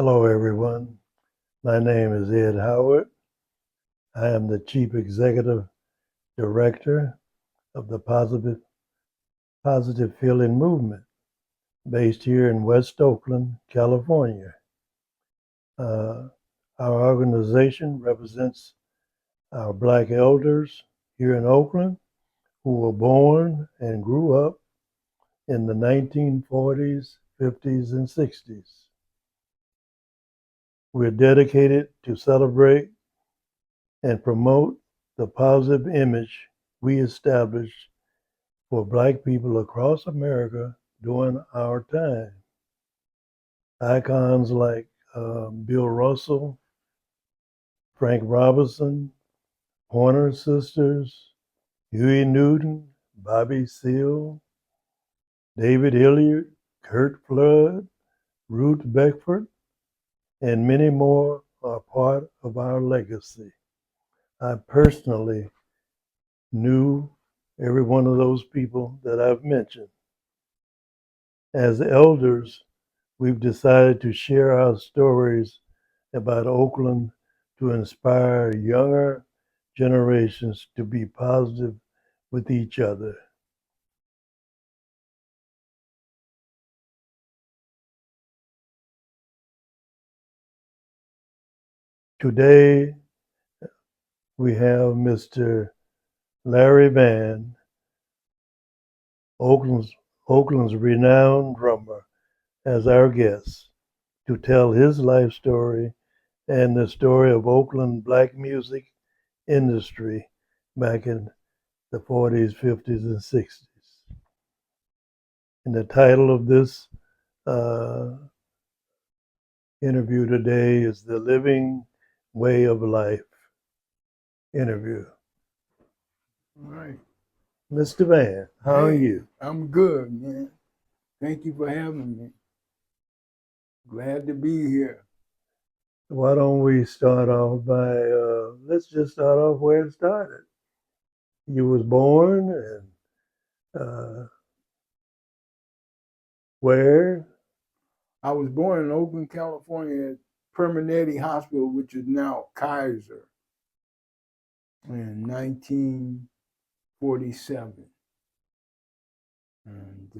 Hello, everyone. My name is Ed Howard. I am the Chief Executive Director of the Positive Feeling Movement, based here in West Oakland, California. Our organization represents our Black elders here in Oakland who were born and grew up in the 1940s, 50s, and 60s. We're dedicated to celebrate and promote the positive image we established for Black people across America during our time. Icons like Bill Russell, Frank Robinson, Horner Sisters, Huey Newton, Bobby Seale, David Hilliard, Kurt Flood, Ruth Beckford, and many more are part of our legacy. I personally knew every one of those people that I've mentioned. As elders, we've decided to share our stories about Oakland to inspire younger generations to be positive with each other. Today, we have Mr. Larry Vann, Oakland's renowned drummer, as our guest to tell his life story and the story of Oakland black music industry back in the 40s, 50s, and 60s. And the title of this uh, interview today is The Living Way of Life interview. All right. Mr. Vann, how are you? I'm good, man. Thank you for having me. Glad to be here. Why don't we start off by, let's just start off where it started. You was born and where? I was born in Oakland, California at Permanente Hospital, which is now Kaiser, in 1947. And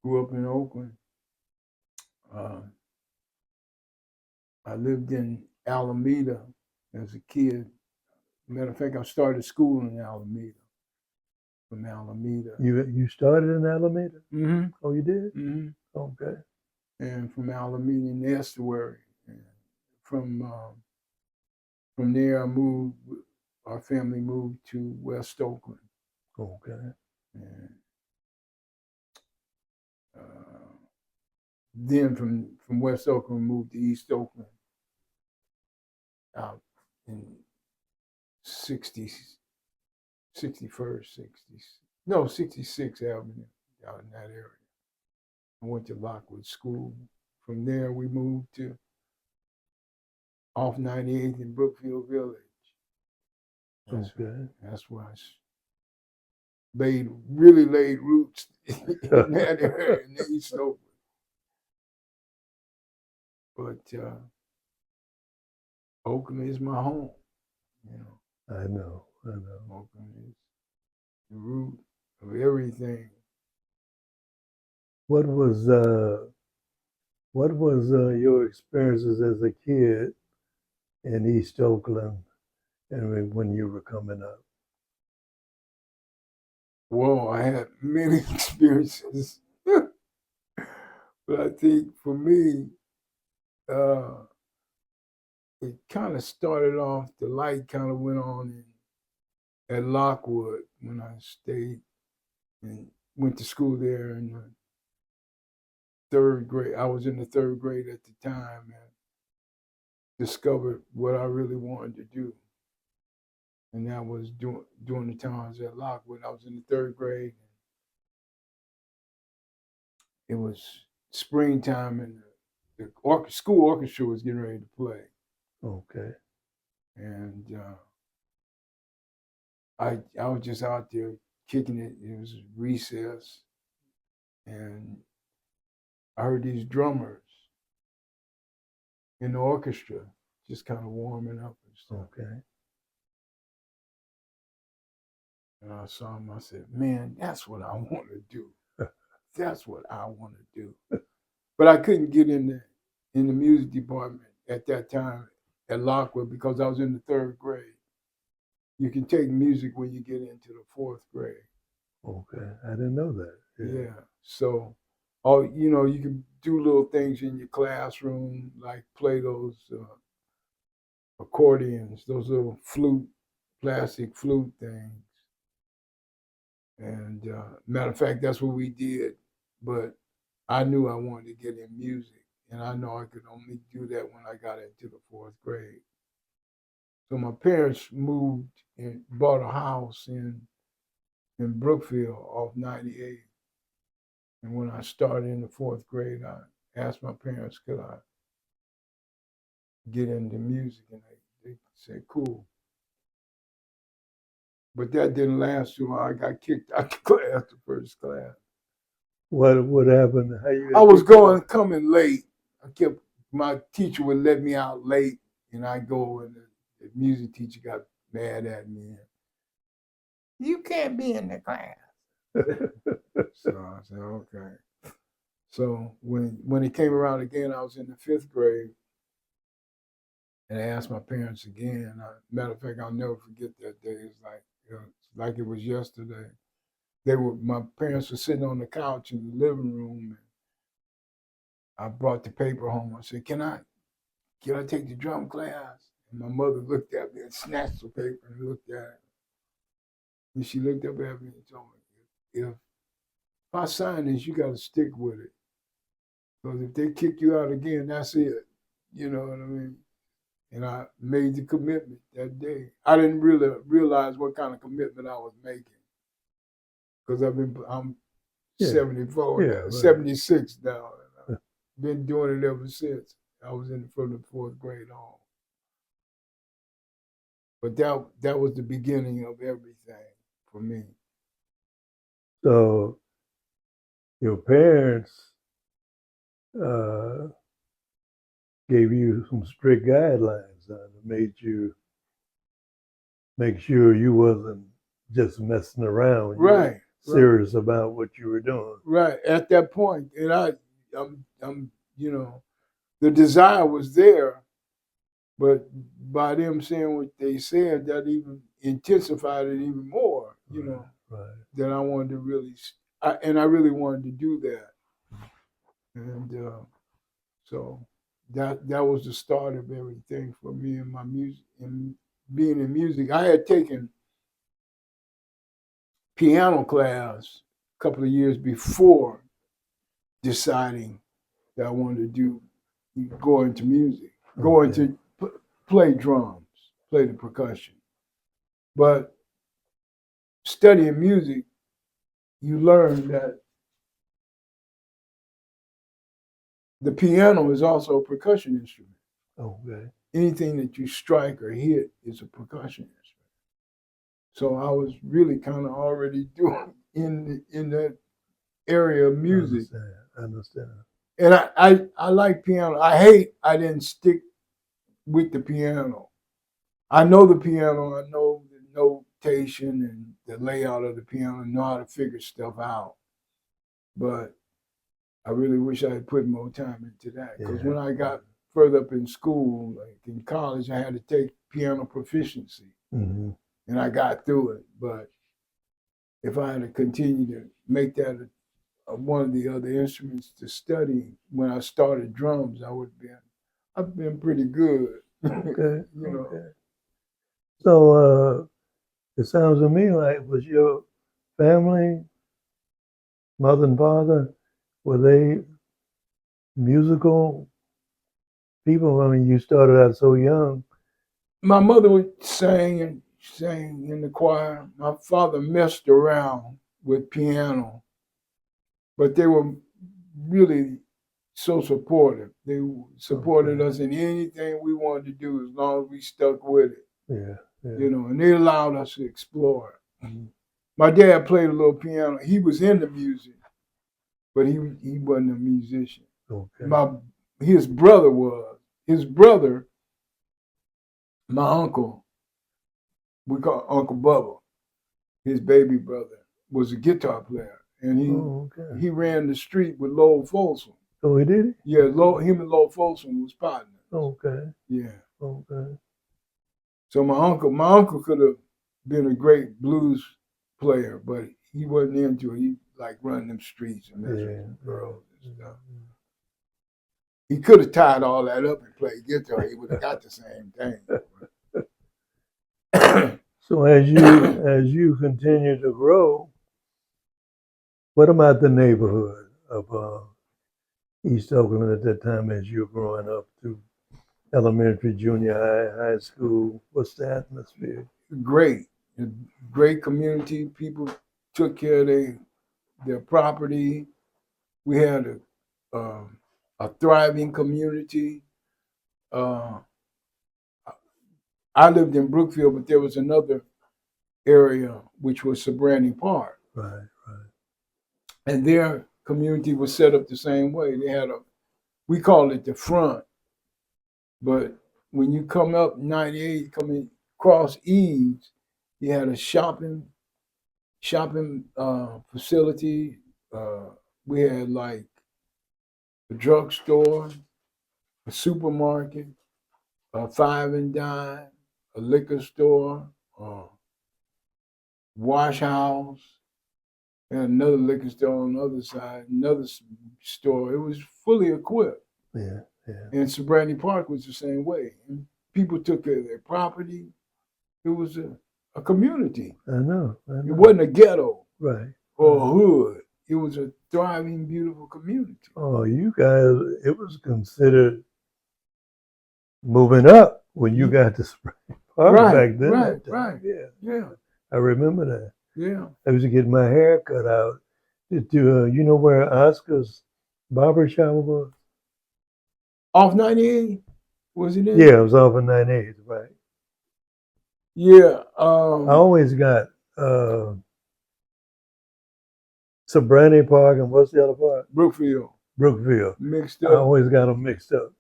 grew up in Oakland. I lived in Alameda as a kid. Matter of fact, I started school in Alameda. From Alameda. You started in Alameda? Mm-hmm. Oh, you did? Mm-hmm. Okay. And from Alameda in the estuary. And from there, our family moved to West Oakland. Okay. And then from West Oakland, moved to East Oakland out in 66th Avenue, out in that area. I went to Lockwood School. From there, we moved to off 98th in Brookfield Village. That's where I really laid roots in that area in East Oakland. But Oakland is my home. You know. I know. Oakland is the root of everything. What was your experiences as a kid in East Oakland and when you were coming up? Well, I had many experiences, but I think for me, it kind of started off. The light kind of went on at Lockwood when I stayed and went to school there in the third grade. I was in the third grade at the time and discovered what I really wanted to do. And that was during the time I was at Lockwood. I was in the third grade. It was springtime and the school orchestra was getting ready to play. Okay. And I was just out there kicking it. It was recess. And I heard these drummers in the orchestra, just kind of warming up and stuff. Okay. And I saw him. I said, "Man, that's what I want to do. That's what I want to do." But I couldn't get in the music department at that time at Lockwood because I was in the third grade. You can take music when you get into the fourth grade. Okay. I didn't know that. Yeah. So, you can do little things in your classroom, like play those accordions, those little plastic flute things. And matter of fact, that's what we did. But I knew I wanted to get in music, and I know I could only do that when I got into the fourth grade. So my parents moved and bought a house in Brookfield off 98. And when I started in the fourth grade, I asked my parents, could I get into music? And they said, cool. But that didn't last too long. I got kicked out the class, the first class. What happened? How you? I was coming late. My teacher would let me out late, and I go, and the music teacher got mad at me. You can't be in the class. So I said, okay. So when it came around again, I was in the fifth grade, and I asked my parents again. Matter of fact, I'll never forget that day. It's like it was yesterday. My parents were sitting on the couch in the living room, and I brought the paper home. I said, can I take the drum class? And my mother looked at me and snatched the paper and looked at it. And she looked up at me and told me, if I sign this, you got to stick with it. Because if they kick you out again, that's it. You know what I mean? And I made the commitment that day. I didn't really realize what kind of commitment I was making. Because I'm 74, yeah, right. 76 now. And I've been doing it ever since. I was from the fourth grade on. But that was the beginning of everything for me. So your parents gave you some strict guidelines that made you make sure you wasn't just messing around. You Right. Serious about what you were doing. Right. At that point, and I'm the desire was there, but by them saying what they said, that even intensified it even more. Right. That I wanted to really, I really wanted to do that, and so that was the start of everything for me in my music and being in music. I had taken piano class a couple of years before deciding that I wanted to go into music, go into play drums, play the percussion. But studying music, you learn that the piano is also a percussion instrument. Okay. Anything that you strike or hit is a percussion instrument. So I was really kind of already doing in that area of music. I understand. And I like piano. I didn't stick with the piano. I know the piano. I know the notation and the layout of the piano. I know how to figure stuff out. But I really wish I had put more time into that. Because when I got further up in school, like in college, I had to take piano proficiency. Mm-hmm. And I got through it. But if I had to continue to make that one of the other instruments to study when I started drums, I've been pretty good. Okay. Okay. So it sounds to me like was your family, mother and father, were they musical people? I mean, you started out so young. My mother sang in the choir. My father messed around with piano, but they were really so supportive. They supported us in anything we wanted to do as long as we stuck with it. Yeah. And they allowed us to explore it. Mm-hmm. My dad played a little piano. He was into music, but he wasn't a musician. Okay. His brother was. his brother, my uncle, we call Uncle Bubba, his baby brother, was a guitar player, and he ran the street with Lowell Folsom. Oh, he did it? Yeah, him and Lowell Folsom was partners. Okay. Yeah. Okay. So my uncle could have been a great blues player, but he wasn't into it. He like running them streets and messing with girls and stuff. He could have tied all that up and played guitar. He would have got the same thing. So as you continue to grow, what about the neighborhood of East Oakland at that time as you were growing up through elementary, junior high, high school? What's the atmosphere? Great community. People took care of their property. We had a thriving community. I lived in Brookfield, but there was another area which was Sobrani Park. Right. And their community was set up the same way. They had we call it the front, but when you come up 98, coming across Eads, you had a shopping facility. We had like a drugstore, a supermarket, a five and dime, a liquor store, wash house, and another liquor store on the other side, another store. It was fully equipped. Yeah. And Sobrani Park was the same way. And people took care of their property. It was a community. I know. It wasn't a ghetto. Right. Or a hood. It was a thriving, beautiful community. Oh, you guys, it was considered moving up when you got to Sobrani Park back then. Right. Yeah. I remember that. Yeah. I used to get my hair cut out. You know where Oscar's barber shop was? Off 98? Was it in? Yeah, it was off of 98, right. Yeah. I always got Sobrani Park and what's the other part? Brookfield. Mixed up. I always got them mixed up.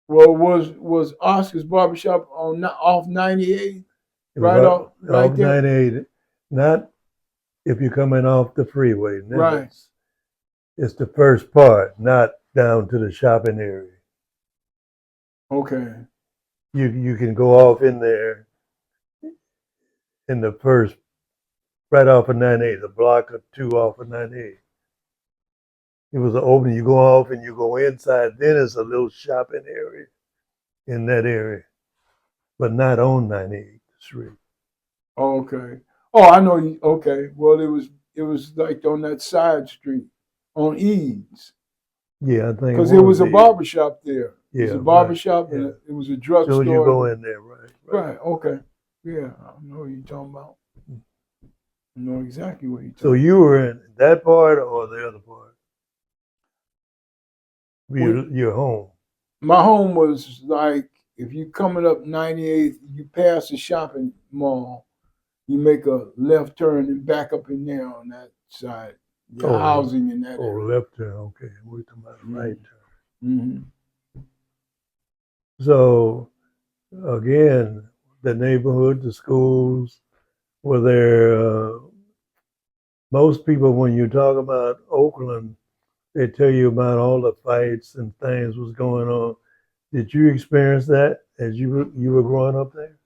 Well, was Oscar's barbershop off 98? Right off there? 98. Not if you're coming off the freeway. Right. It's the first part, not down to the shopping area. Okay. You can go off in there in the first, right off of 98, a block or two off of 98. It was an opening. You go off and you go inside. Then it's a little shopping area in that area, but not on 98th Street. Okay. Oh, I know you. Okay. Well, it was like on that side street on Eads. Yeah, I think because it was a barbershop there. Yeah, it was a barbershop right, and it was a drugstore. So you go in there, right? Right. Okay. Yeah, I know what you're talking about. I know exactly what you're talking about. So you were in that part or the other part? Your home? My home was like, if you coming up 98th, you pass the shopping mall, you make a left turn and back up in there on that side. The housing in that area. Left turn, okay. We're talking about right turn. Mm-hmm. So, again, the neighborhood, the schools, were there, most people, when you talk about Oakland, they tell you about all the fights and things was going on. Did you experience that as you were growing up there?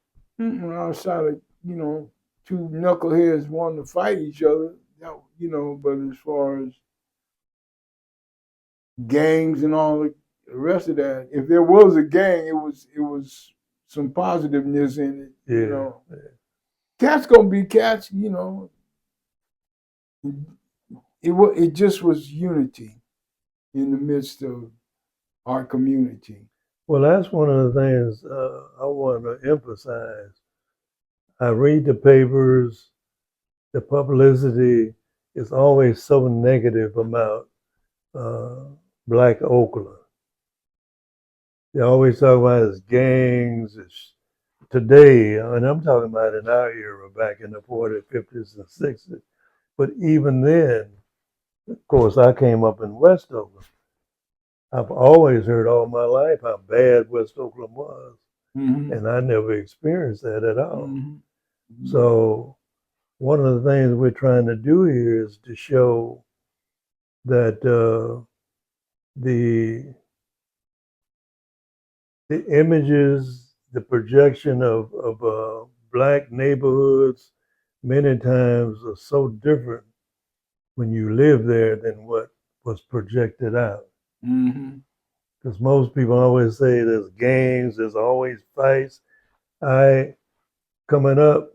Outside of, two knuckleheads wanting to fight each other, but as far as gangs and all the rest of that, if there was a gang, it was some positiveness in it. Yeah. Cats gonna be cats, It just was unity in the midst of our community. Well, that's one of the things I want to emphasize. I read the papers, the publicity is always so negative about Black Oakland. They always talk about it's gangs. It's today, and I'm talking about in our era, back in the 40s, 50s, and 60s. But even then, of course, I came up in West Oakland. I've always heard all my life how bad West Oakland was, Mm-hmm. and I never experienced that at all. Mm-hmm. So one of the things we're trying to do here is to show that the images, the projection of black neighborhoods, many times are so different when you live there than what was projected out. Mm-hmm. Because most people always say there's gangs, there's always fights. I coming up,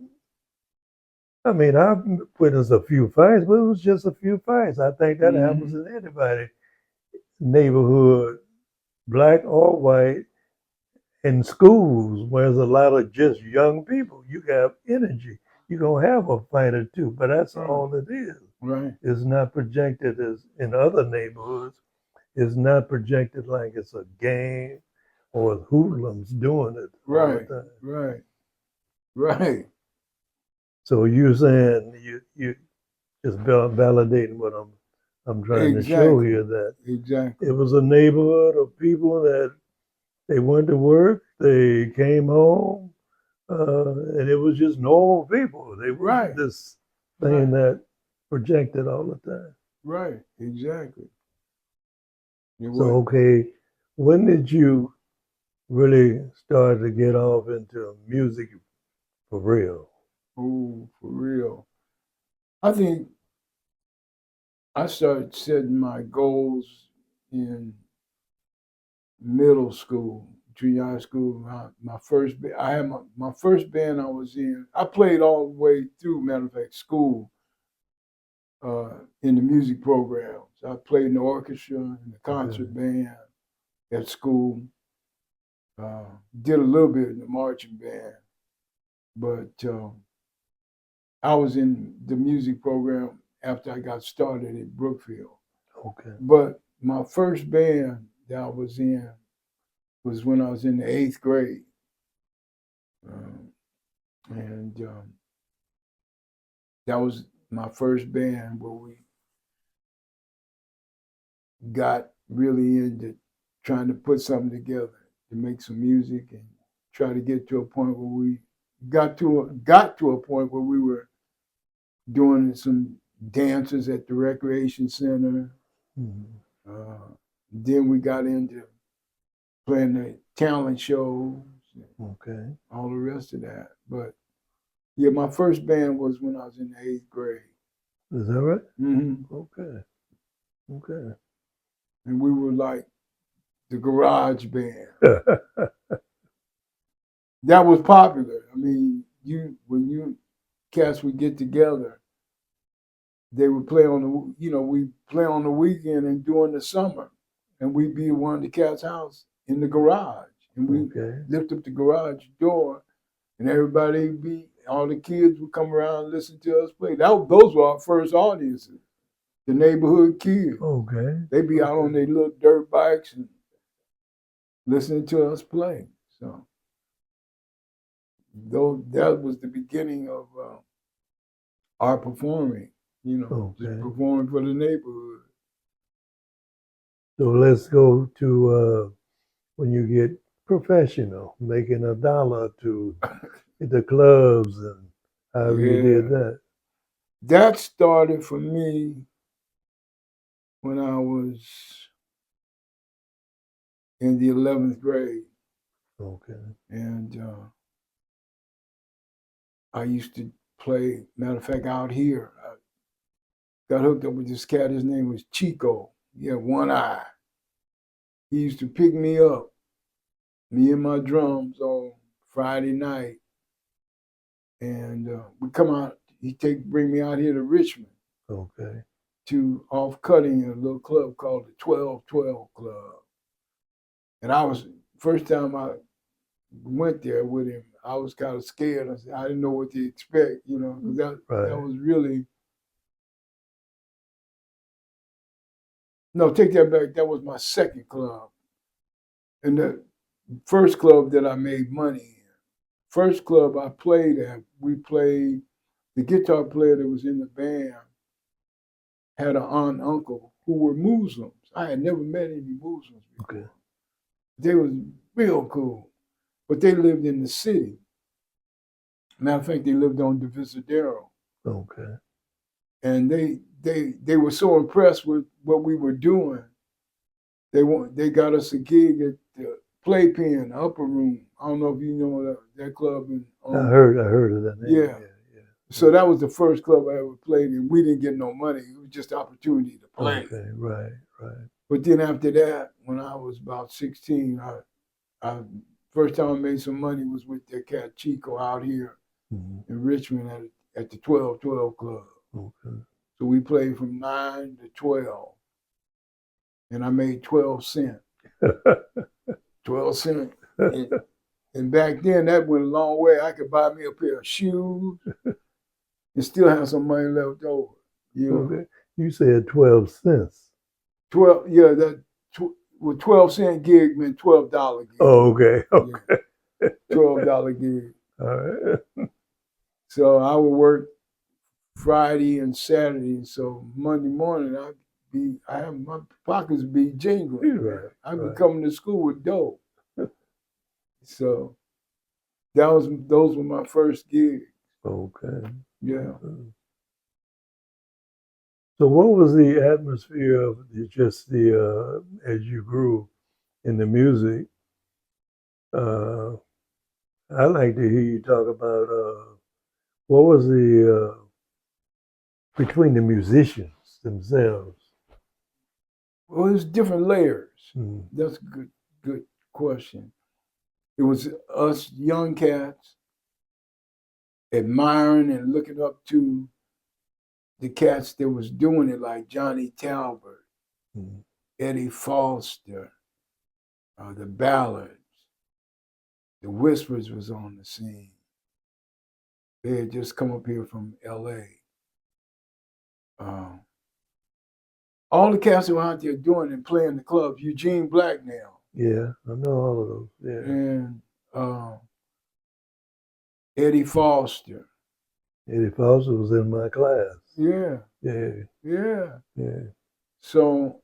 I mean, I've witnessed a few fights, but it was just a few fights. I think that happens Mm-hmm. in anybody neighborhood, black or white, in schools where there's a lot of just young people. You have energy. You're gonna have a fight or two, but that's all it is. Right. It's not projected as in other neighborhoods. It's not projected like it's a gang or hoodlums doing it all the Right. time. Right. Right. So you're saying you just validating what I'm trying to show Exactly. here, that Exactly. it was a neighborhood of people that they went to work, they came home, and it was just normal people. They wasn't Right. this thing that projected all the time. Right. Exactly. It So was. okay, when did you really start to get off into music for real? Oh, for real. I think I started setting my goals in middle school, junior high school. My first, I had my first band I was in. I played all the way through. Matter of fact, school in the music programs. I played in the orchestra, in the concert Okay. band at school. Did a little bit in the marching band, but I was in the music program after I got started at Brookfield. Okay. But my first band that I was in was when I was in the 8th grade. And that was my first band where we got really into trying to put something together to make some music and try to get to a point where we got to a point where we were doing some dances at the recreation center. Mm-hmm. Then we got into playing the talent shows, and Okay. all the rest of that. But yeah, my first band was when I was in the 8th grade. Is that right? Mm-hmm. Okay. Okay. And we were like the garage band. That was popular. I mean, when you cats would get together, they would play on we play on the weekend and during the summer, and we'd be at one of the cats' house in the garage, and we Okay. lift up the garage door, and all the kids would come around and listen to us play. Those were our first audiences, the neighborhood kids. Okay. They'd be out on their little dirt bikes and listening to us play. So though that was the beginning of our performing, just Okay. performing for the neighborhood. So let's go to when you get professional, making $1 to hit the clubs and however you did Yeah, that. that started for me when I was in the 11th grade, Okay. and I used to play. Matter of fact, out here, I got hooked up with this cat. His name was Chico. He had one eye. He used to pick me up, me and my drums on Friday night, and we come out. He bring me out here to Richmond Okay. to off cutting in a little club called the 1212 Club. And I was first time I went there with him, I was kind of scared. I didn't know what to expect, because that Right. was really no, take that back. That was my second club. And the first club that I made money in. First club I played at, we played, the guitar player that was in the band had an aunt and uncle who were Muslims. I had never met any Muslims before. Okay. They was real cool, but they lived in the city. Matter of fact, they lived on Divisadero, Okay. and they were so impressed with what we were doing. They got us a gig at the Playpen, Upper Room. I don't know if you know that club. I heard of that name. Yeah. So that was the first club I ever played in. We didn't get no money. It was just opportunity to play. Okay, right. But then after that, when I was about 16, I first time I made some money was with that cat Chico out here in Richmond at the 1212 Club. Okay. So we played from 9 to 12. And I made 12 cents. 12 cents. And back then, that went a long way. I could buy me a pair of shoes and still have some money left over. You know? Okay. You said 12 cents. 12, yeah, that 12-cent gig meant $12 gig. Oh, okay. Okay. Yeah, $12 gig. All right. So I would work Friday and Saturday. So Monday morning, I have my pockets be jingling. Right, I'd be right. coming to school with dough. So those were my first gigs. Okay. Yeah. So what was the atmosphere of just the as you grew in the music? I like to hear you talk about what was the between the musicians themselves. Well, there's different layers. Mm. That's a good question. It was us young cats admiring and looking up to the cats that was doing it, like Johnny Talbot, Eddie Foster, the Ballads, the Whispers was on the scene. They had just come up here from LA. All the cats that were out there doing and playing the clubs, Eugene Blacknell. Yeah, I know all of those. Yeah. And Eddie Foster. Eddie Foster was in my class. Yeah. Yeah. Yeah. Yeah. So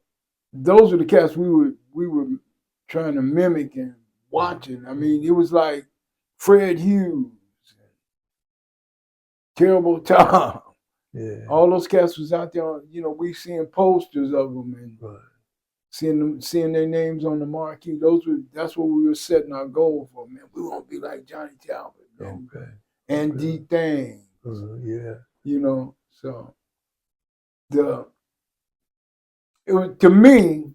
those are the cats we were trying to mimic and watching. I mean, it was like Fred Hughes, Terrible Tom. Yeah. All those cats was out there. You know, we seeing posters of them and seeing their names on the marquee. That's what we were setting our goal for. Man, we want to be like Johnny Talbot. Okay. And D Thing. Yeah. You know, so to me,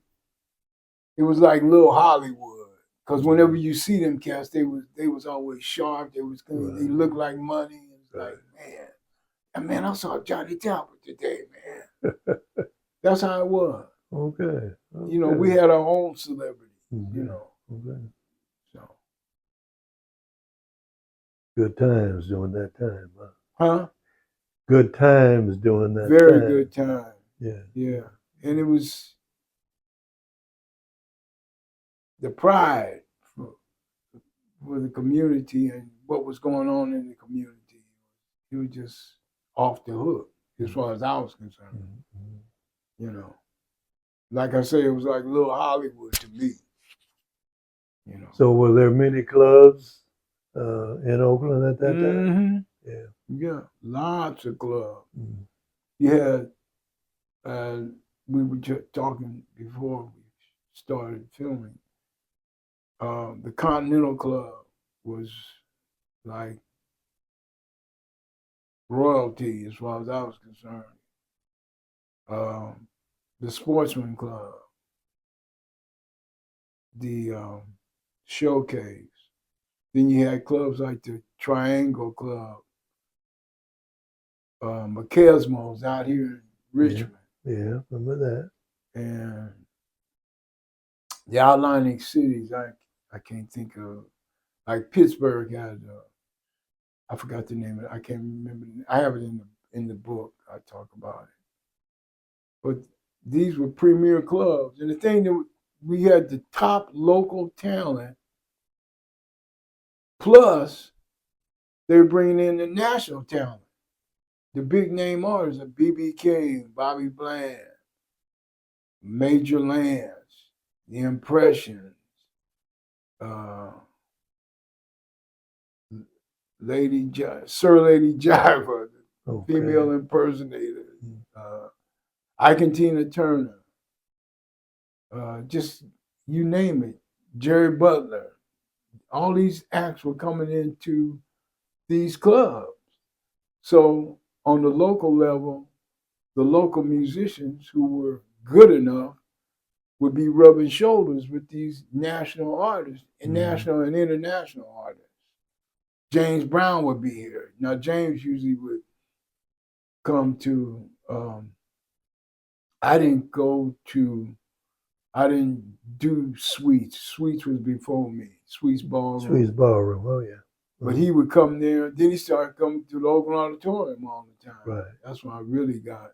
it was like Little Hollywood. Because whenever you see them cats, they was always sharp. They looked like money. It's like, man, I saw Johnny Talbot today, man. That's how it was. Okay. You know, we had our own celebrity. You know. Okay. So. Good times during that time, huh? Huh? Good times during that Very time. good time. Yeah. Yeah. And it was the pride for the community and what was going on in the community. It was just off the hook as far as I was concerned. Mm-hmm. You know, like I say, it was like Little Hollywood to me. You know. So were there many clubs in Oakland at that time? Yeah. Yeah, lots of clubs. Mm-hmm. You had, we were just talking before we started filming. The Continental Club was like royalty as far as I was concerned. The Sportsman Club, the Showcase. Then you had clubs like the Triangle Club, McKesmo's out here in Richmond. Yeah, remember that. And the outlying cities, I can't think of. Like Pittsburgh had, I forgot the name of it. I can't remember. I have it in the book. I talk about it. But these were premier clubs. And the thing that we had the top local talent, plus they were bringing in the national talent. The big name artists, B.B. King, Bobby Bland, Major Lands, The Impressions, Sir Lady Jiver, Okay. female impersonator, Ike Tina Turner, just you name it, Jerry Butler. All these acts were coming into these clubs. So on the local level, the local musicians who were good enough would be rubbing shoulders with these national artists and national and international artists. James Brown would be here. Now James usually would come to. I didn't do Sweets. Sweets was before me. Sweets Ballroom. Sweets Ballroom. Oh yeah. But he would come there. Then he started coming to the Oakland Auditorium all the time. Right. That's when I really got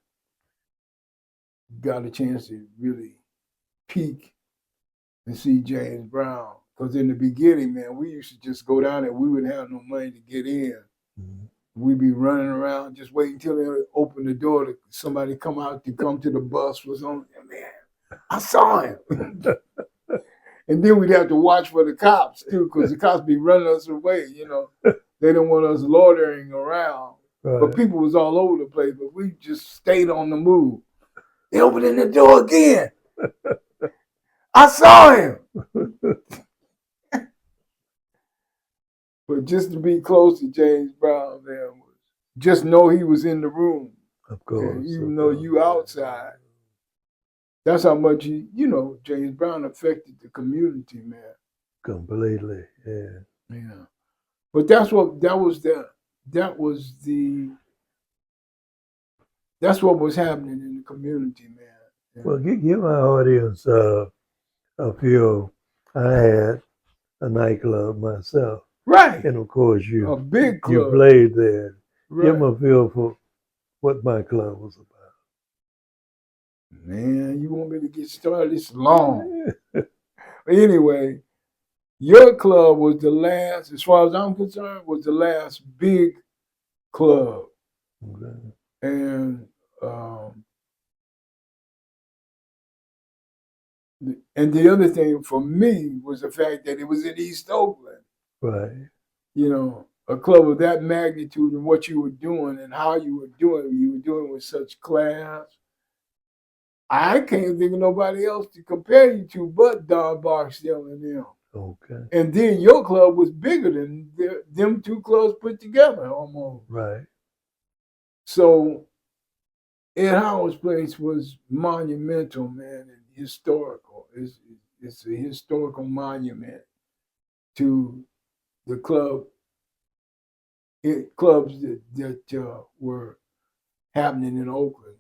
a chance to really peek and see James Brown. Because in the beginning, man, we used to just go down there. We wouldn't have no money to get in. We'd be running around, just waiting until they would open the door to somebody come out to come to the bus was on. Man, I saw him. And then we'd have to watch for the cops too, because the cops be running us away. You know, they don't want us loitering around. Right. But people was all over the place. But we just stayed on the move. They opened the door again. I saw him. But just to be close to James Brown, man, just know he was in the room. Of course. Even though you outside. That's how much James Brown affected the community, man. Completely, yeah. Yeah. But that's what was happening in the community, man. Yeah. Well, give my audience a feel. I had a nightclub myself. Right. And of course a big club. You played there. Right. Give them a feel for what my club was about. Man, you want me to get started? It's long. Anyway, your club was the last, as far as I'm concerned, was the last big club. Okay. And the other thing for me was the fact that it was in East Oakland. Right. You know, a club of that magnitude and what you were doing and how you were doing with such class. I can't think of nobody else to compare you to but Don Barksdale and them. Okay. And then your club was bigger than them two clubs put together almost. Right. So Ed Howard's place was monumental, man, and historical. It's a historical monument to the clubs that were happening in Oakland.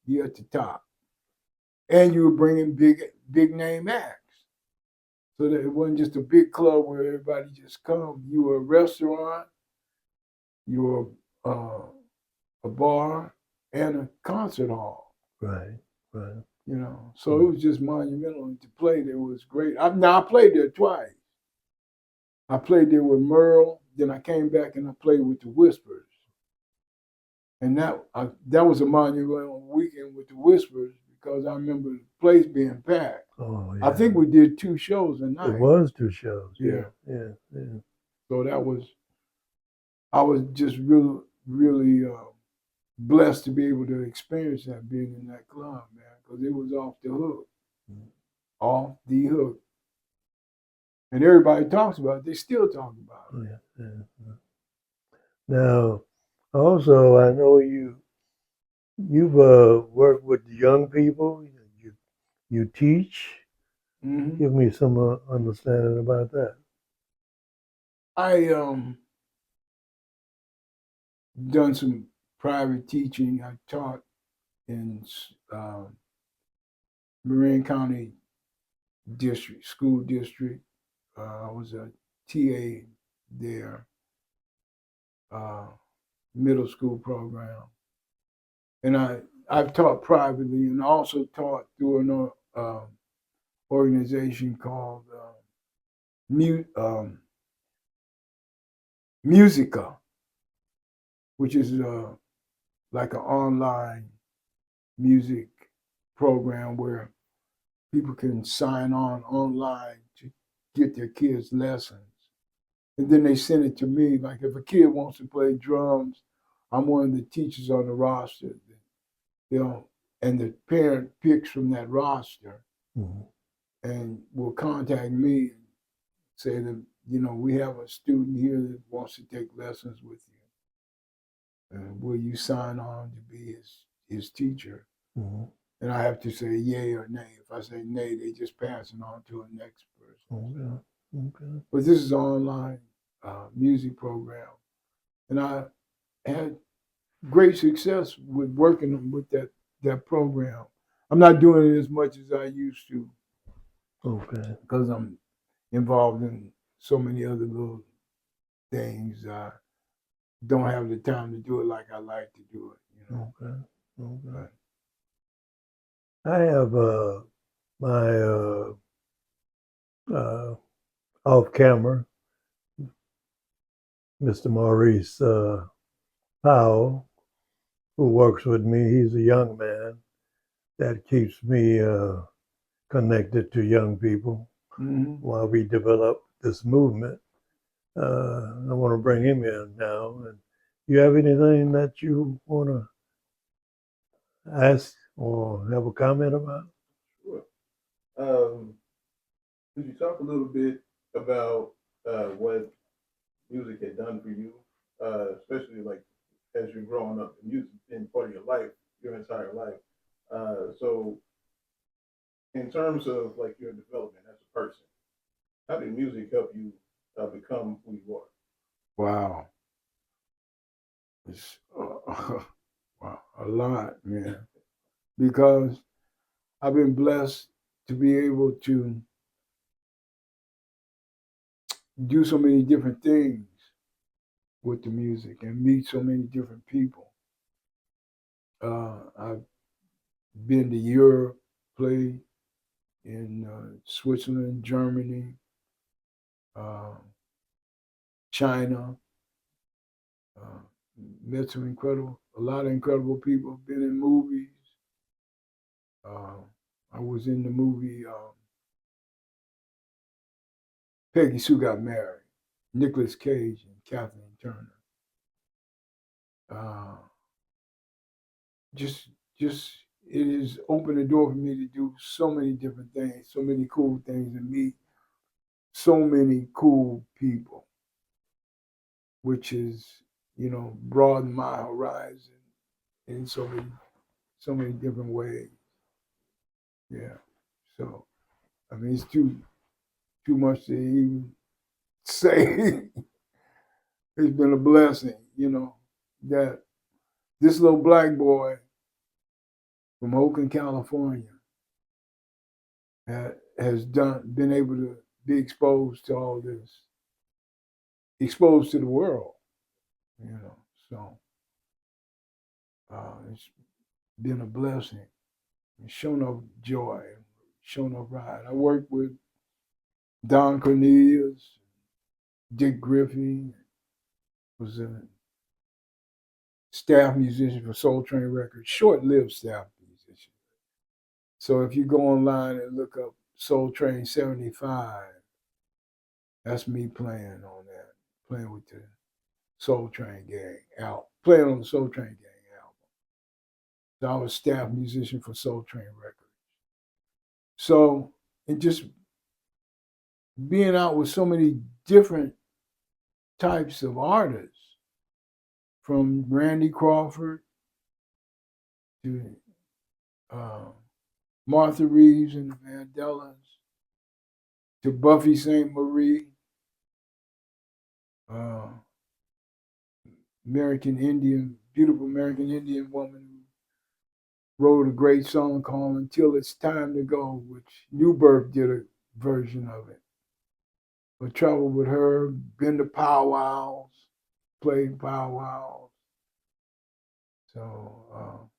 You at the top, and you were bringing big name acts. So that it wasn't just a big club where everybody just come. You were a restaurant, you were a bar, and a concert hall. Right. You know, so it was just monumental to play there. It was great. I played there twice. I played there with Merle, then I came back and I played with the Whispers. And that was a monumental weekend with the Whispers because I remember the place being packed. Oh, yeah. I think we did 2 shows a night. It was 2 shows. Yeah. So I was just really blessed to be able to experience that being in that club, man, because it was off the hook. Off the hook. And everybody talks about it. They still talk about it. Yeah. Now, also, I know you've worked with young people. You teach. Mm-hmm. Give me some understanding about that. I done some private teaching. I taught in Marin County school district. I was a TA there, middle school program. And I've taught privately and also taught through an organization called Musica, which is like an online music program where people can sign on online to get their kids lessons. And then they send it to me. Like if a kid wants to play drums, I'm one of the teachers on the roster. And the parent picks from that roster and will contact me and say that, we have a student here that wants to take lessons with you. Will you sign on to be his teacher? And I have to say yay or nay. If I say nay, they just pass it on to the next person. Okay. But this is an online music program. And I had great success with working with that program. I'm not doing it as much as I used to. Okay. Because I'm involved in so many other little things. I don't have the time to do it like I like to do it. Okay. But, I have my off camera, Mr. Maurice Powell, who works with me. He's a young man that keeps me connected to young people while we develop this movement. I want to bring him in now. And you have anything that you want to ask or have a comment about? Sure. Could you talk a little bit about what music had done for you, especially like as you're growing up, music's been part of your life, your entire life. So, in terms of like your development as a person, how did music help you become who you are? wow. It's wow, a lot, man. Because I've been blessed to be able to do so many different things with the music and meet so many different people. I've been to Europe, played in Switzerland, Germany, China. Met a lot of incredible people. Been in movies. I was in the movie Peggy Sue Got Married, Nicolas Cage and Kathleen Turner. Just it has opened the door for me to do so many different things, so many cool things, and meet so many cool people, which is, broadened my horizon in so many different ways. Yeah. So I mean, it's too much to even say. It's been a blessing, that this little black boy from Oakland, California, has been able to be exposed to all this, exposed to the world, So it's been a blessing. It's shown up joy, shown up pride. I worked with Don Cornelius, Dick Griffey, was a staff musician for Soul Train Records, short-lived staff musician. So if you go online and look up Soul Train 75, that's me playing on that, playing with the Soul Train Gang out, playing on the Soul Train Gang album. So I was staff musician for Soul Train Records. So, and just being out with so many different types of artists, from Randy Crawford to Martha Reeves and the Vandellas, to Buffy St. Marie, beautiful American Indian woman who wrote a great song called Until It's Time to Go, which New Birth did a version of it. I traveled with her, been to powwows, played powwows. So,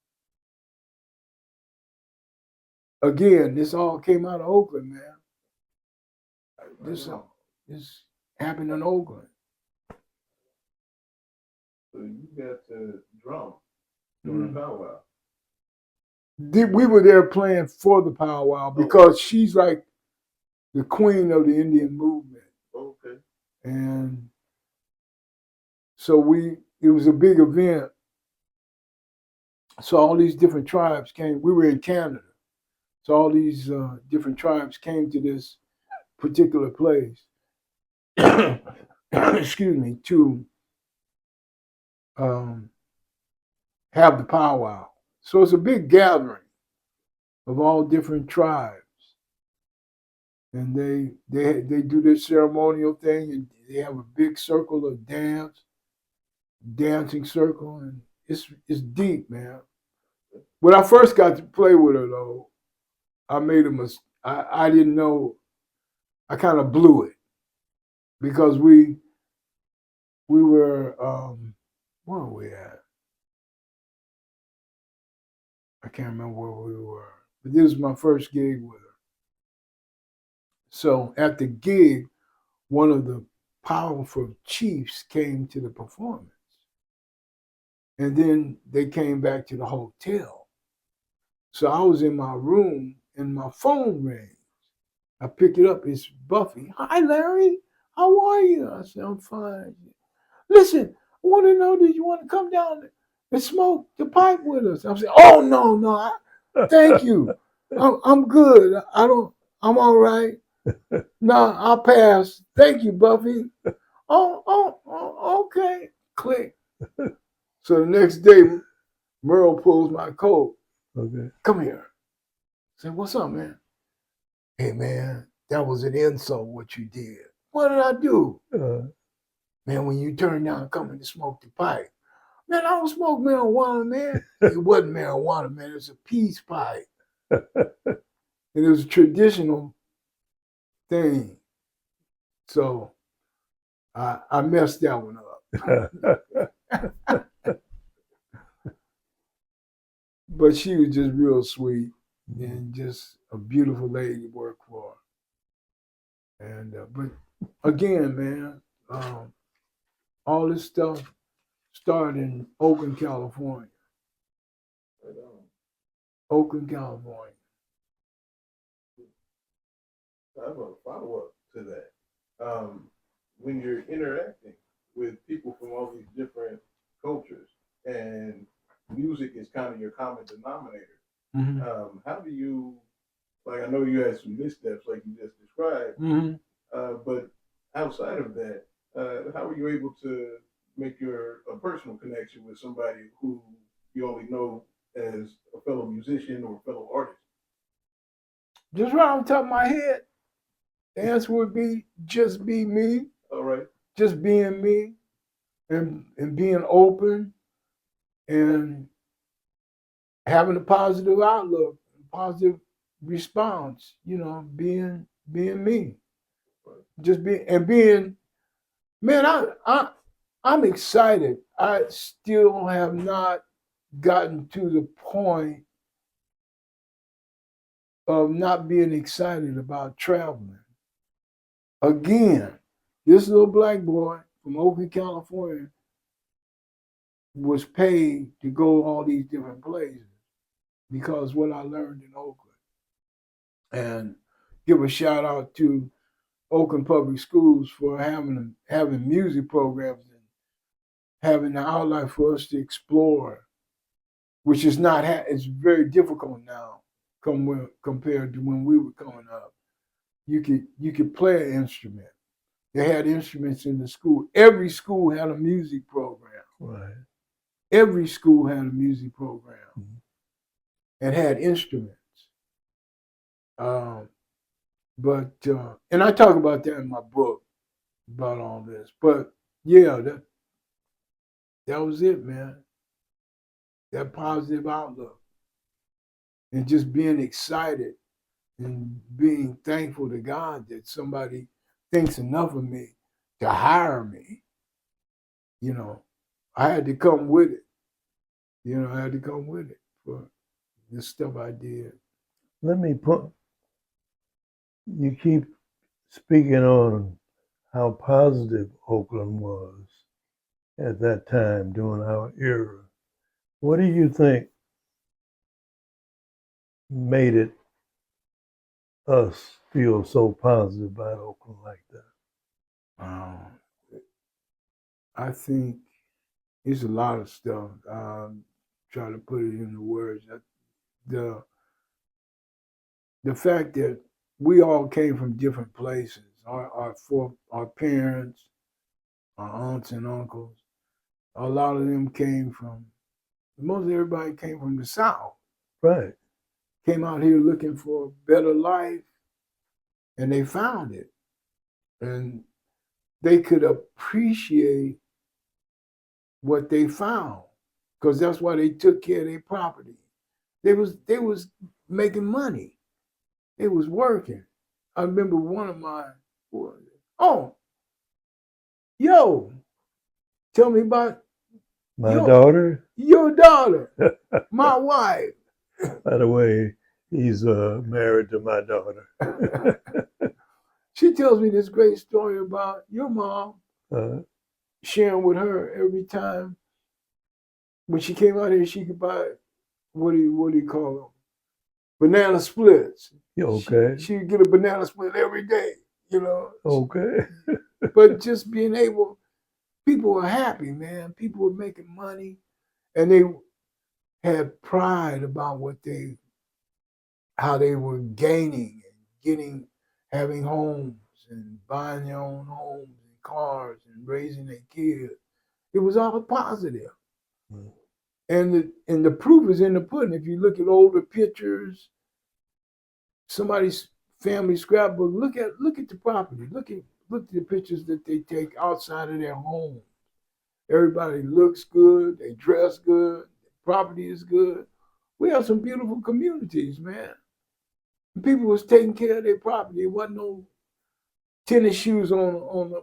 again, this all came out of Oakland, man. This happened in Oakland. So you got to drum during powwow. We were there playing for the powwow because she's like the queen of the Indian movement. Okay. And so it was a big event. So all these different tribes came. We were in Canada. So all these different tribes came to this particular place, excuse me, to have the powwow. So it's a big gathering of all different tribes. And they do this ceremonial thing, and they have a big circle of dancing circle, and it's deep, man. When I first got to play with her, though, I made a mistake. I didn't know. I kind of blew it because we were where were we at? I can't remember where we were, but this was my first gig with her. So at the gig, one of the powerful chiefs came to the performance. And then they came back to the hotel. So I was in my room and my phone rings. I pick it up. It's Buffy. Hi, Larry. How are you? I said, I'm fine. Listen, I want to know, did you want to come down and smoke the pipe with us? I said, oh, no. Thank you. I'm good. I'm all right. No, I'll pass. Thank you, Buffy. Oh, okay. Click. So the next day, Merle pulls my coat. Okay. Come here. I said, what's up, man? Hey, man, that was an insult what you did. What did I do? Man, when you turned down coming to smoke the pipe. Man, I don't smoke marijuana, man. It wasn't marijuana, man. It was a peace pipe. And it was a traditional thing. So I messed that one up. But she was just real sweet and just a beautiful lady to work for. And but again, man, all this stuff started in Oakland, California. Oakland, California. I have a follow-up to that. When you're interacting with people from all these different cultures and music is kind of your common denominator, how do you, like, I know you had some missteps like you just described, but outside of that, how were you able to make a personal connection with somebody who you only know as a fellow musician or fellow artist? Just right on top of my head, the answer would be just be me. All right. Just being me and being open and having a positive outlook, positive response, being me. Just being, man, I'm excited. I still have not gotten to the point of not being excited about traveling. Again, this little black boy from Oakland, California, was paid to go all these different places because what I learned in Oakland. And give a shout out to Oakland Public Schools for having music programs and having the outlet for us to explore, which is not it's very difficult now compared to when we were coming up. You could play an instrument. They had instruments in the school. Every school had a music program. Right. Every school had a music program and had instruments. But and I talk about that in my book about all this. But yeah, that was it, man. That positive outlook and just being excited and being thankful to God that somebody thinks enough of me to hire me. I had to come with it. I had to come with it for the stuff I did. You keep speaking on how positive Oakland was at that time during our era. What do you think made it us feel so positive about Oakland like that? I think it's a lot of stuff. Try to put it into words. The the fact that we all came from different places. Our parents, our aunts and uncles, a lot of them came from. Most everybody came from the South. Right. Came out here looking for a better life, and they found it, and they could appreciate what they found, because that's why they took care of their property. They was making money. They was working. I remember one of my, oh, yo, tell me about My your daughter, your daughter, my wife. by the way, he's married to my daughter. She tells me this great story about your mom sharing with her every time when she came out here, she could buy what do you call them? Banana splits. Okay. She'd get a banana split every day, you know. Okay. But just being able, people were happy, man. People were making money, and they had pride about how they were gaining and getting, having homes and buying their own homes and cars and raising their kids. It was all positive. And the proof is in the pudding. If you look at older pictures, somebody's family scrapbook, look at the property. Look at the pictures that they take outside of their home. Everybody looks good, they dress good, the property is good. We have some beautiful communities, man. People was taking care of their property. There wasn't no tennis shoes on the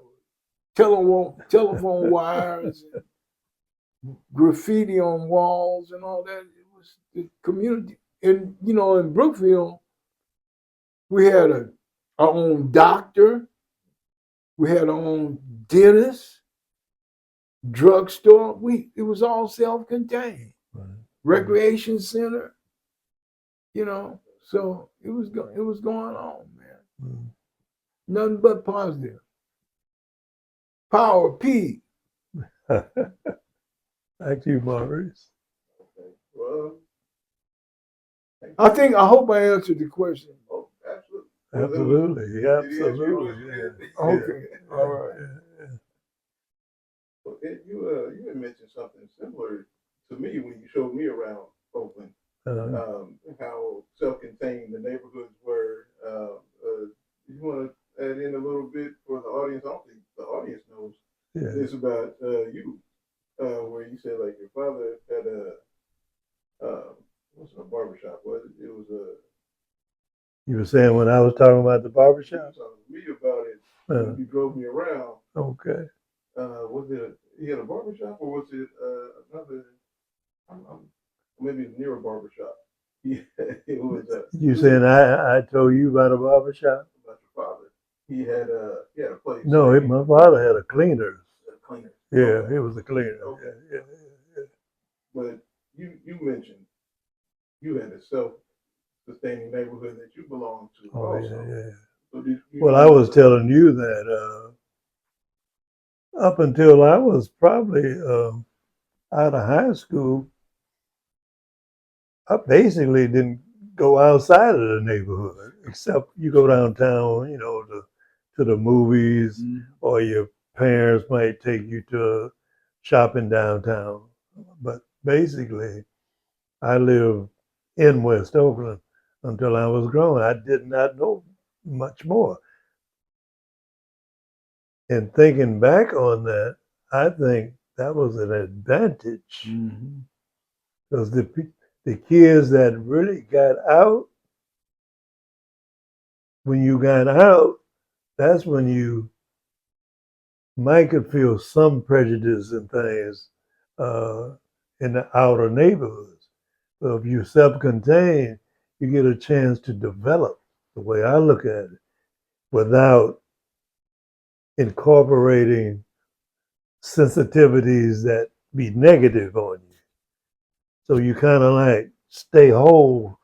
telephone wires, and graffiti on walls and all that. It was the community. And in Brookfield, we had our own doctor, we had our own dentist, drugstore. It was all self-contained. Right. Recreation center, So it was going on, man. Nothing but positive. Power P. Thank you, Maurice. Okay. Well, I hope I answered the question. Oh, absolutely. Absolutely. Absolutely. Yeah. Okay. Yeah. All right. Yeah. Well, you had mentioned something similar to me when you showed me around Oakland. How self-contained the neighborhoods were. You want to add in a little bit for the audience? I don't think the audience knows this about you, where you said like your father had what's a barbershop? Was it? It was a. You were saying when I was talking about the barbershop? You were talking to me about it when you drove me around. Okay. Was it? He had a barbershop, or was it another? Maybe near a barbershop. Yeah, it was. You saying I told you about a barbershop? About your father. He had a place. No, my father had a cleaner. A cleaner. Yeah, Okay. it was a cleaner. Okay. Yeah. But you mentioned you had a self-sustaining neighborhood that you belonged to. Oh also. yeah. So I was telling you that up until I was probably out of high school, I basically didn't go outside of the neighborhood, except you go downtown, to the movies, or your parents might take you to shopping downtown. But basically, I lived in West Oakland until I was grown. I did not know much more. And thinking back on that, I think that was an advantage, because the kids that really got out, when you got out, that's when you might could feel some prejudice and things in the outer neighborhoods. So if you're self-contained, you get a chance to develop, the way I look at it, without incorporating sensitivities that be negative on you. So you kind of like stay whole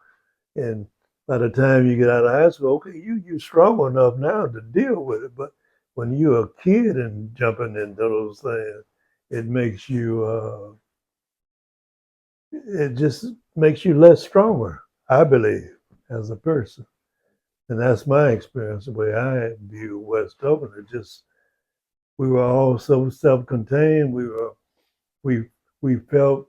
And by the time you get out of high school, okay, you're strong enough now to deal with it. But when you're a kid and jumping into those things, it makes you it just makes you less stronger, I believe, as a person. And that's my experience, the way I view West Oakland. It just we were all so self-contained. We we felt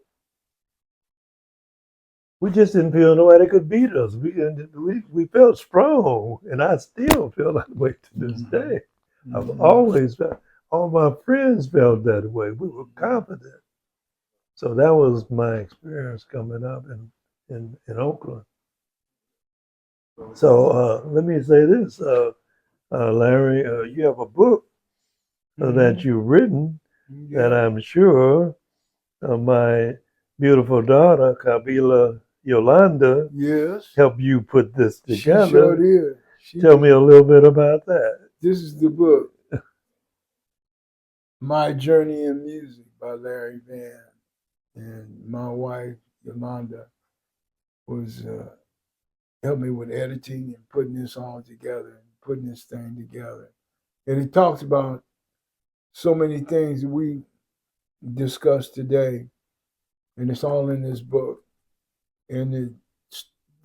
we just didn't feel nobody could beat us. We felt strong, and I still feel that way to this day. I've always felt. All my friends felt that way. We were confident. So that was my experience coming up in Oakland. So let me say this, Larry, you have a book that you've written that I'm sure my beautiful daughter, Kabila Yolanda, Yes. helped you put this She sure together. did. Tell me a little bit about that. This is the book, My Journey in Music by Larry Vann. And my wife, Yolanda, was helped me with editing and putting this all together, and putting this thing together. And it talks about so many things that we discussed today, and it's all in this book. And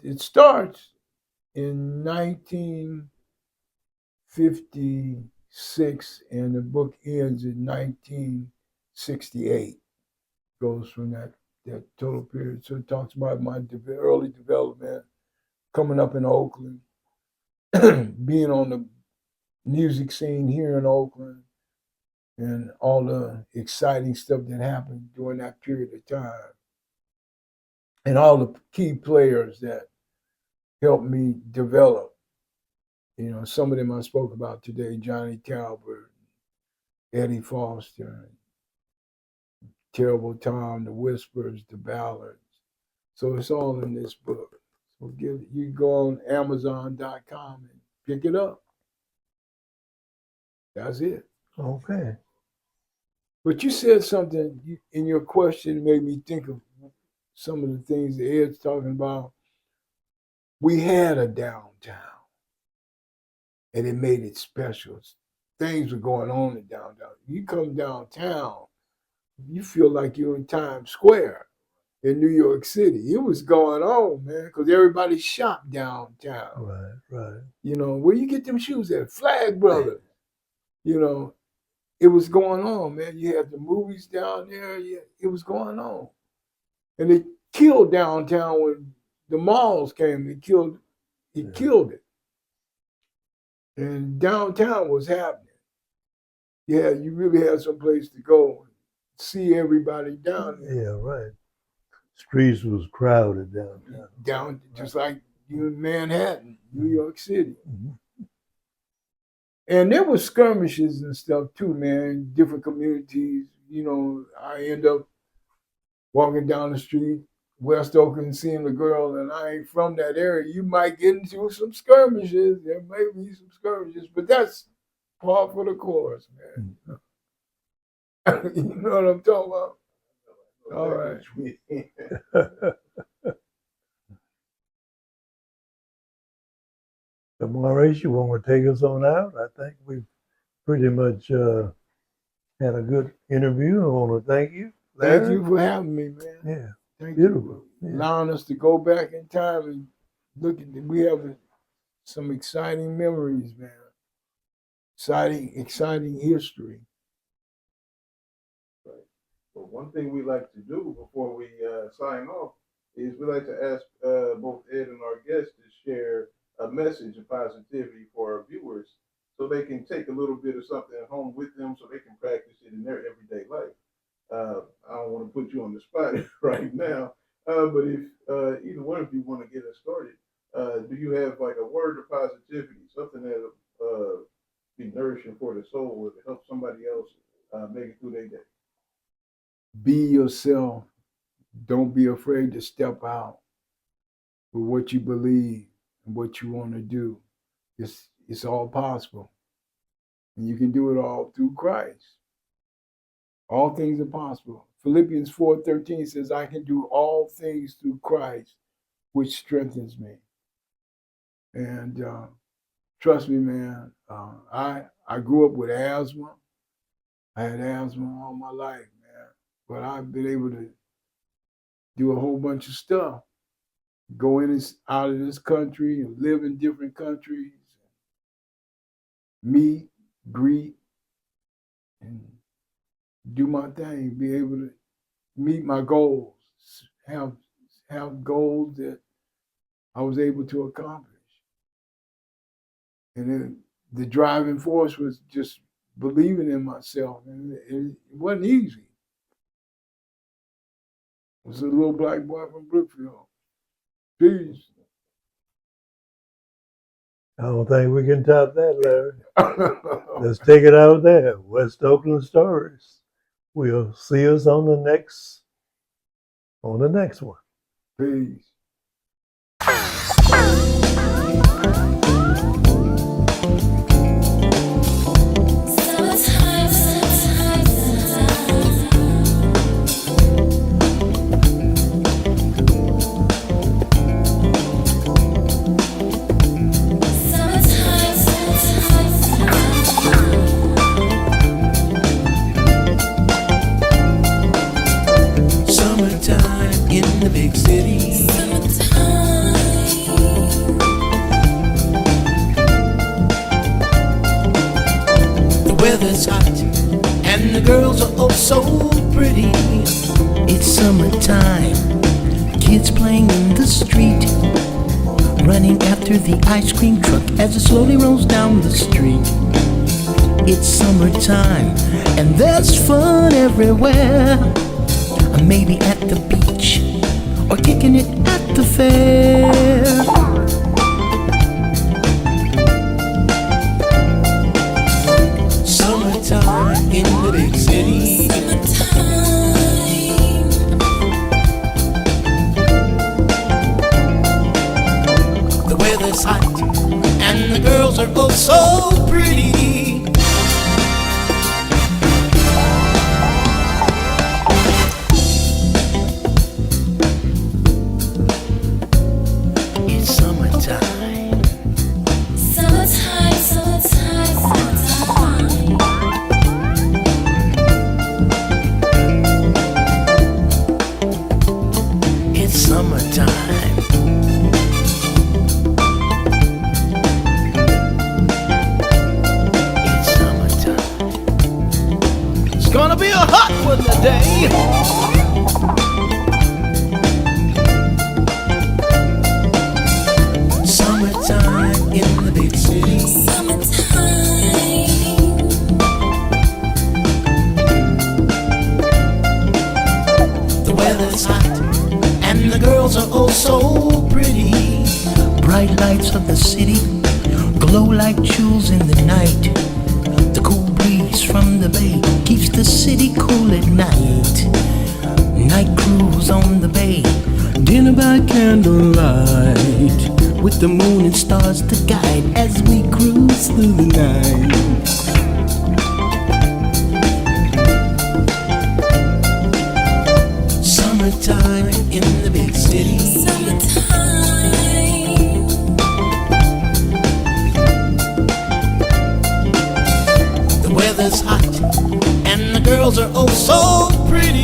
it starts in 1956, and the book ends in 1968. Goes from that total period. So it talks about my early development, coming up in Oakland, being on the music scene here in Oakland, and all the exciting stuff that happened during that period of time, and all the key players that helped me develop. You know, some of them I spoke about today: Johnny Talbert, Eddie Foster, Terrible Tom, the Whispers, the Ballads. So it's all in this book. So you go on Amazon.com and pick it up. That's it. Okay. But you said something in your question made me think of some of the things that Ed's talking about. We had a downtown, and it made it special. Things were going on in downtown. You come downtown, you feel like you're in Times Square in New York City. It was going on, man, because everybody shopped downtown. Right, right. You know, where you get them shoes at? Flag Brothers. You know, it was going on, man. You had the movies down there. Yeah, it was going on. And it killed downtown when the malls came. It killed it. And downtown was happening. Yeah, you really had some place to go and see everybody down there. Yeah, right. Streets was crowded downtown. Just like you in Manhattan, New York City. And there was skirmishes and stuff too, man. Different communities. You know, I end up walking down the street, West Oakland, seeing a girl, and I ain't from that area. You might get into some skirmishes. There may be some skirmishes, but that's par for the course, man. You know what I'm talking about? All right. So Maurice, you want to take us on out? I think we've pretty much had a good interview. I want to thank you. Larry. Thank you for having me, man. Yeah. Thank Beautiful. you for allowing us to go back in time and look at we have some exciting memories, man. Exciting history. Right. Well, one thing we like to do before we sign off is we like to ask both Ed and our guests to share a message of positivity for our viewers so they can take a little bit of something home with them so they can practice it in their everyday life. I don't want to put you on the spot right now, but if either one of you want to get us started, do you have like a word of positivity, something that'll be nourishing for the soul or to help somebody else make it through their day? Be yourself. Don't be afraid to step out with what you believe and what you want to do. It's all possible. And you can do it all through Christ. All things are possible. Philippians 4:13 says, I can do all things through Christ, which strengthens me. And trust me, man, I grew up with asthma. I had asthma all my life, man. But I've been able to do a whole bunch of stuff. Go in and out of this country and live in different countries. Meet, greet, and do my thing. Be able to meet my goals. Have goals that I was able to accomplish. And then the driving force was just believing in myself. And it wasn't easy. I was a little black boy from Brookfield. Peace. I don't think we can top that, Larry. Let's take it out there. West Oakland Stories. We'll see us on the next one. Peace. In the big city, the weather's hot and the girls are oh so pretty. It's summertime, kids playing in the street, running after the ice cream truck as it slowly rolls down the street. It's summertime and there's fun everywhere. Maybe at the beach or kicking it at the fair. Summertime in the big city. The weather's hot and the girls are oh so pretty. Gonna be a hot one today. Summertime in the big city. Summertime. The weather's hot and the girls are oh so pretty. Bright lights of the city glow like jewels in the night. The cool breeze from the bay keeps the city cool at night. Night cruise on the bay, dinner by candlelight, with the moon and stars to guide as we cruise through the night. Summertime in the big city. The weather's hot and the girls are oh so pretty.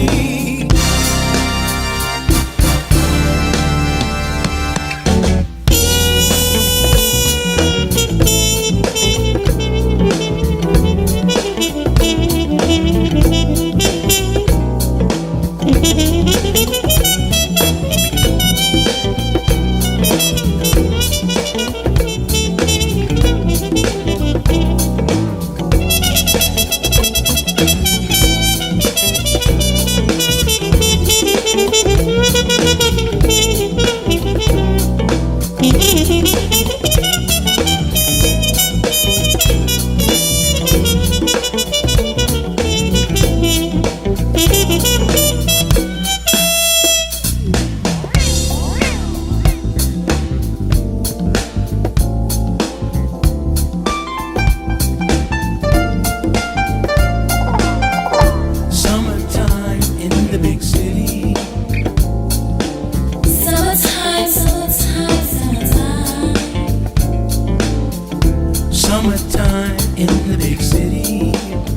summertime in the big city.